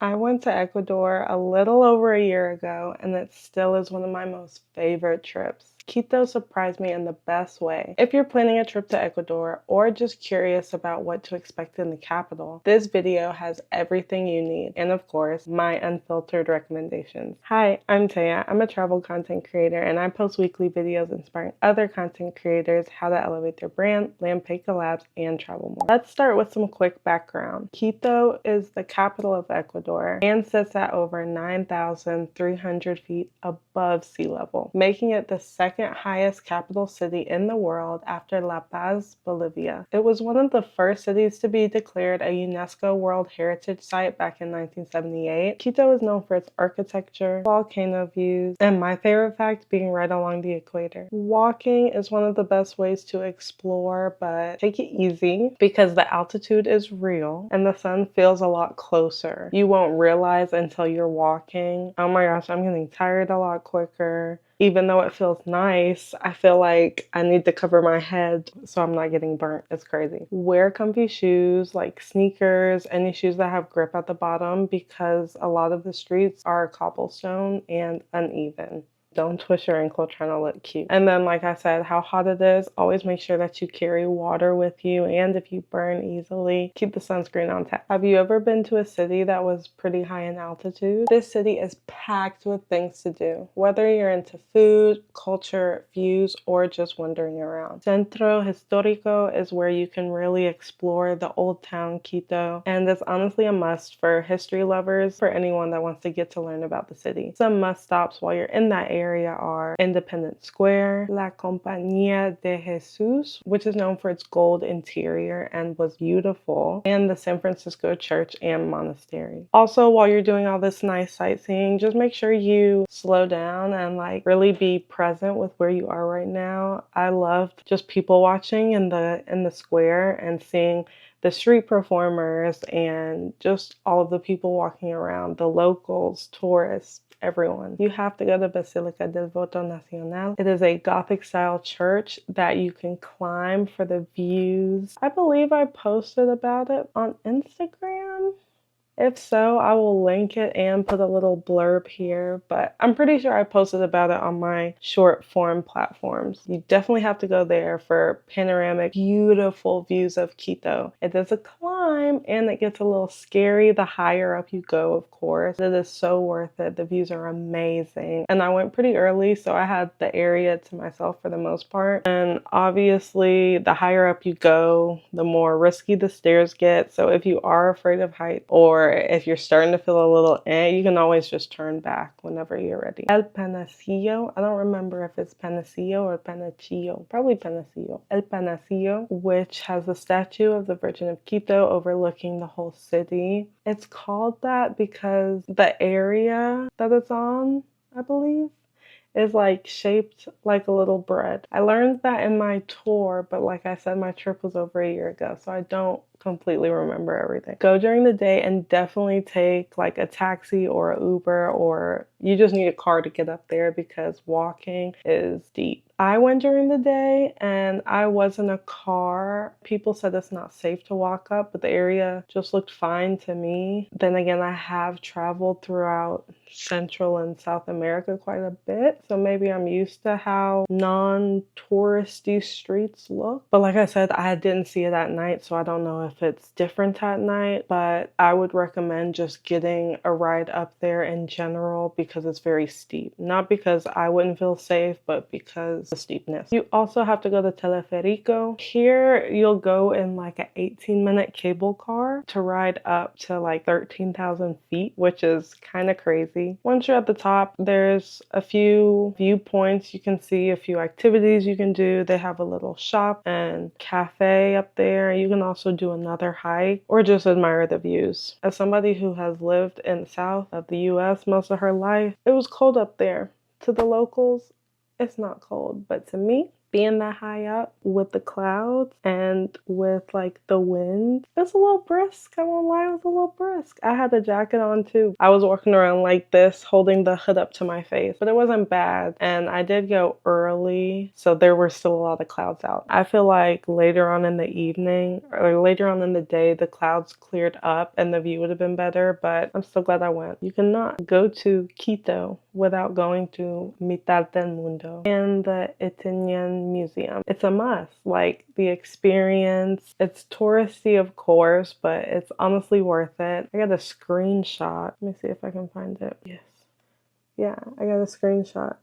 I went to Ecuador a little over a year ago, and it still is one of my most favorite trips. Quito surprised me in the best way. If you're planning a trip to Ecuador or just curious about what to expect in the capital, this video has everything you need, and of course, my unfiltered recommendations. Hi, I'm Taya. I'm a travel content creator, and I post weekly videos inspiring other content creators how to elevate their brand, land paid collabs, and travel more. Let's start with some quick background. Quito is the capital of Ecuador and sits at over 9,300 feet above sea level, making it the second highest capital city in the world after La Paz, Bolivia. It was one of the first cities to be declared a UNESCO World Heritage Site back in 1978. Quito is known for its architecture, volcano views, and my favorite fact, being right along the equator. Walking is one of the best ways to explore, but take it easy because the altitude is real and the sun feels a lot closer. You won't realize until you're walking. Oh my gosh, I'm getting tired a lot quicker. Even though it feels nice, I feel like I need to cover my head so I'm not getting burnt. It's crazy. Wear comfy shoes like sneakers, any shoes that have grip at the bottom, because a lot of the streets are cobblestone and uneven. Don't twist your ankle trying to look cute. And then, like I said, how hot it is, always make sure that you carry water with you. And if you burn easily, keep the sunscreen on tap. Have you ever been to a city that was pretty high in altitude? This city is packed with things to do, whether you're into food, culture, views, or just wandering around. Centro Histórico is where you can really explore the old town Quito. And it's honestly a must for history lovers, for anyone that wants to get to learn about the city. Some must stops while you're in that area are Independence Square, La Compañía de Jesús, which is known for its gold interior and was beautiful, and the San Francisco Church and Monastery. Also, while you're doing all this nice sightseeing, just make sure you slow down and really be present with where you are right now. I loved just people watching in the square and seeing the street performers and just all of the people walking around, the locals, tourists, everyone. You have to go to Basilica del Voto Nacional. It is a Gothic style church that you can climb for the views. I believe I posted about it on Instagram. If so, I will link it and put a little blurb here, but I'm pretty sure I posted about it on my short form platforms. You definitely have to go there for panoramic, beautiful views of Quito. It is a climb and it gets a little scary the higher up you go, of course. It is so worth it. The views are amazing. And I went pretty early, so I had the area to myself for the most part. And obviously, the higher up you go, the more risky the stairs get. So if you are afraid of height, or if you're starting to feel a little you can always just turn back whenever you're ready. El Panacillo, I don't remember if it's Panacillo or Panachillo, probably Panacillo. El Panacillo, which has the statue of the Virgin of Quito overlooking the whole city. It's called that because the area that it's on, I believe, is shaped like a little bread. I learned that in my tour, but like I said, my trip was over a year ago, so I don't completely remember everything. Go during the day and definitely take a taxi or an Uber, or you just need a car to get up there because walking is steep. I went during the day and I was in a car. People said it's not safe to walk up, but the area just looked fine to me. Then again, I have traveled throughout Central and South America quite a bit, so maybe I'm used to how non-touristy streets look. But like I said, I didn't see it at night, so I don't know if it's different at night, but I would recommend just getting a ride up there in general because it's very steep. Not because I wouldn't feel safe, but because the steepness. You also have to go to Teleferico. Here, you'll go in an 18-minute cable car to ride up to 13,000 feet, which is kind of crazy. Once you're at the top, there's a few viewpoints you can see, a few activities you can do. They have a little shop and cafe up there. You can also do another hike or just admire the views. As somebody who has lived in the south of the US most of her life, it was cold up there. To the locals, it's not cold, but to me, being that high up with the clouds and with like the wind, it's a little brisk. I won't lie, it was a little brisk. I had a jacket on too. I was walking around like this, holding the hood up to my face, but it wasn't bad. And I did go early, so there were still a lot of clouds out. I feel like later on in the evening or later on in the day, the clouds cleared up and the view would have been better, but I'm so glad I went. You cannot go to Quito without going to Mitad del Mundo and the Itinian Museum. It's a must. Like the experience, it's touristy of course, but it's honestly worth it. I got a screenshot. Let me see if I can find it. Yes. Yeah, I got a screenshot.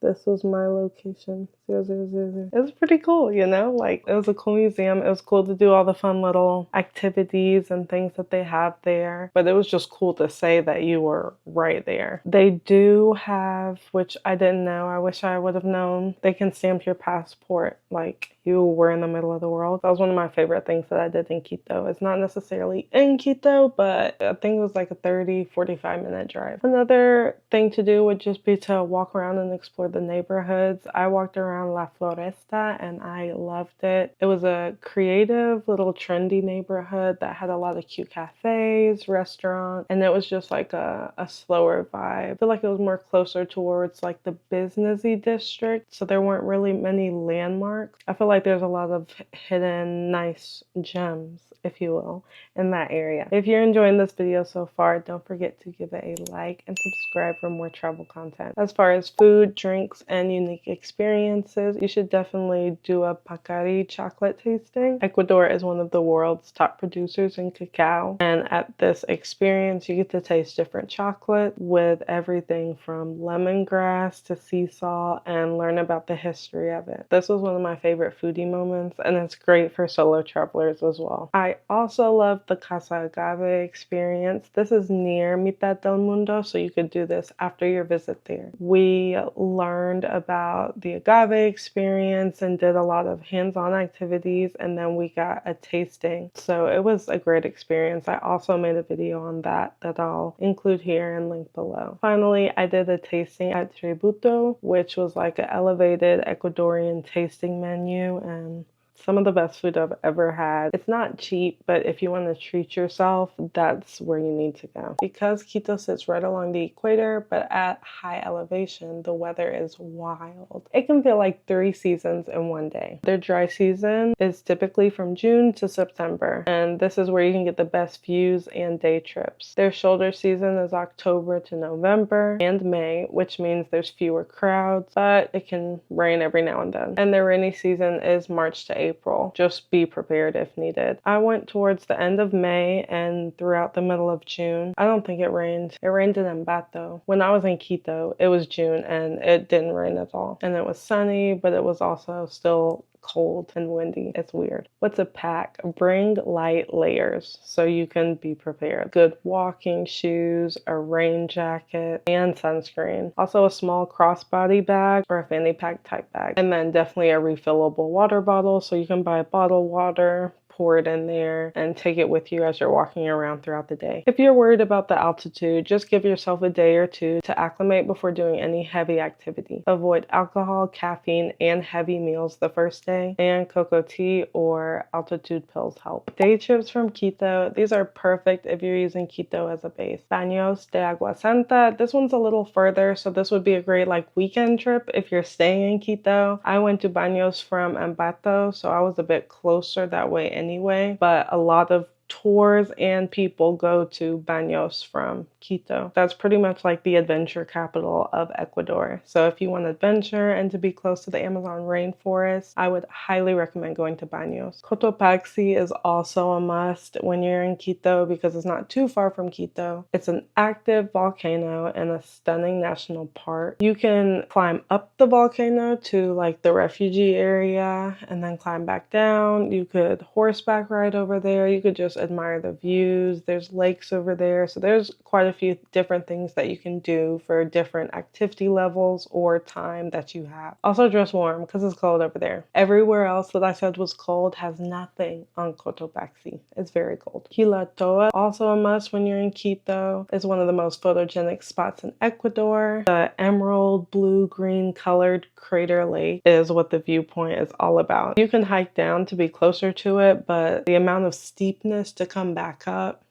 This was my location, 0000. It was pretty cool, you know? Like, it was a cool museum. It was cool to do all the fun little activities and things that they have there. But it was just cool to say that you were right there. They do have, which I didn't know, I wish I would have known, they can stamp your passport like you were in the middle of the world. That was one of my favorite things that I did in Quito. It's not necessarily in Quito, but I think it was like a 30-45 minute drive. Another thing to do would just be to walk around and explore the neighborhoods. I walked around La Floresta and I loved it. It was a creative little trendy neighborhood that had a lot of cute cafes, restaurants, and it was just like a slower vibe. I feel like it was more closer towards like the businessy district, so there weren't really many landmarks. I feel like there's a lot of hidden nice gems, if you will, in that area. If you're enjoying this video so far, don't forget to give it a like and subscribe for more travel content. As far as food, drinks, and unique experiences, you should definitely do a Pacari chocolate tasting. Ecuador is one of the world's top producers in cacao, and at this experience you get to taste different chocolate with everything from lemongrass to sea salt and learn about the history of it. This was one of my favorite foodie moments, and it's great for solo travelers as well. I also love the Casa Agave experience. This is near Mitad del Mundo, so you could do this after your visit there. We learned about the agave experience and did a lot of hands-on activities, and then we got a tasting. So it was a great experience. I also made a video on that I'll include here and link below. Finally, I did a tasting at Tributo, which was like an elevated Ecuadorian tasting menu, and some of the best food I've ever had. It's not cheap, but if you want to treat yourself, that's where you need to go. Because Quito sits right along the equator, but at high elevation, the weather is wild. It can feel like 3 seasons in one day. Their dry season is typically from June to September, and this is where you can get the best views and day trips. Their shoulder season is October to November and May, which means there's fewer crowds, but it can rain every now and then. And their rainy season is March to April. Just be prepared if needed. I went towards the end of May and throughout the middle of June. I don't think it rained. It rained in Ambato. When I was in Quito, it was June and it didn't rain at all. And it was sunny, but it was also still cold and windy. It's weird. What's a pack? Bring light layers so you can be prepared. Good walking shoes, a rain jacket, and sunscreen. Also a small crossbody bag or a fanny pack type bag. And then definitely a refillable water bottle so you can buy bottled water, pour it in there, and take it with you as you're walking around throughout the day. If you're worried about the altitude, just give yourself a day or two to acclimate before doing any heavy activity. Avoid alcohol, caffeine, and heavy meals the first day, and cocoa tea or altitude pills help. Day trips from Quito. These are perfect if you're using Quito as a base. Baños de Agua Santa. This one's a little further, so this would be a great like weekend trip if you're staying in Quito. I went to Baños from Ambato, so I was a bit closer that way anyway, but a lot of tours and people go to Baños from Quito. That's pretty much like the adventure capital of Ecuador. So if you want adventure and to be close to the Amazon rainforest, I would highly recommend going to Baños. Cotopaxi is also a must when you're in Quito because it's not too far from Quito. It's an active volcano and a stunning national park. You can climb up the volcano to like the refugee area and then climb back down. You could horseback ride over there. You could just admire the views. There's lakes over there, so there's quite a few different things that you can do for different activity levels or time that you have. Also dress warm because it's cold over there. Everywhere else that I said was cold has nothing on Cotopaxi. It's very cold. Quilotoa, also a must when you're in Quito, is one of the most photogenic spots in Ecuador. The emerald blue-green colored crater lake is what the viewpoint is all about. You can hike down to be closer to it, but the amount of steepness to come back up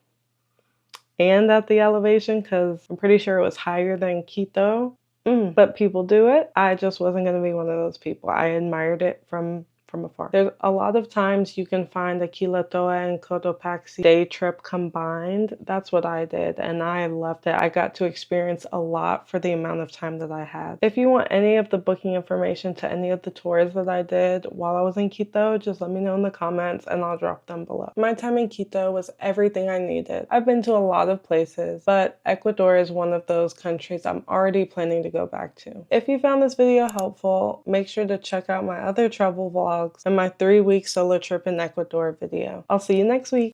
and at the elevation, because I'm pretty sure it was higher than Quito, but people do it. I just wasn't going to be one of those people. I admired it from afar. There's a lot of times you can find a Quilotoa and Cotopaxi day trip combined. That's what I did, and I loved it. I got to experience a lot for the amount of time that I had. If you want any of the booking information to any of the tours that I did while I was in Quito, just let me know in the comments and I'll drop them below. My time in Quito was everything I needed. I've been to a lot of places, but Ecuador is one of those countries I'm already planning to go back to. If you found this video helpful, make sure to check out my other travel vlogs and my 3-week solo trip in Ecuador video. I'll see you next week.